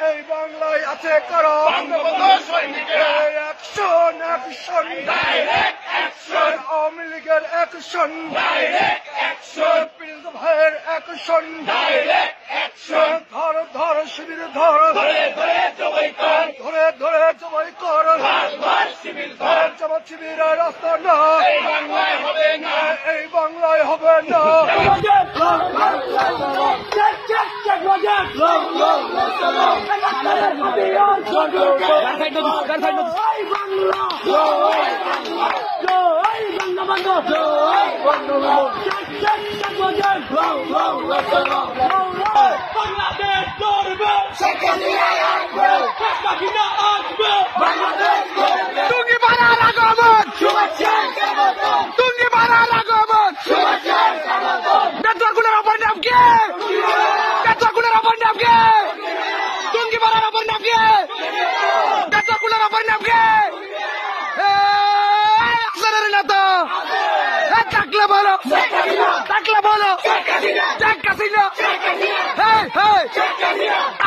এই বাংলায় আছে করো অ্যাকশন অ্যাকশন আওয়ামী লীগের অ্যাকশন প্রিন্স ভাইয়ের অ্যাকশন ধর ধর শিবির ধর ধরে ধরে জবাই কর জামাত শিবিরের রাস্তা না এই বাংলায় হবে না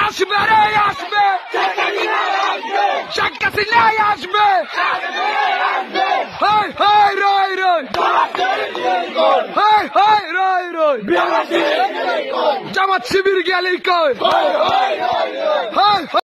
আসবে রে আসবে শেখ হাসিনাই আসবে রয় রয় রয় রয় জামাত শিবির গেলেই কয়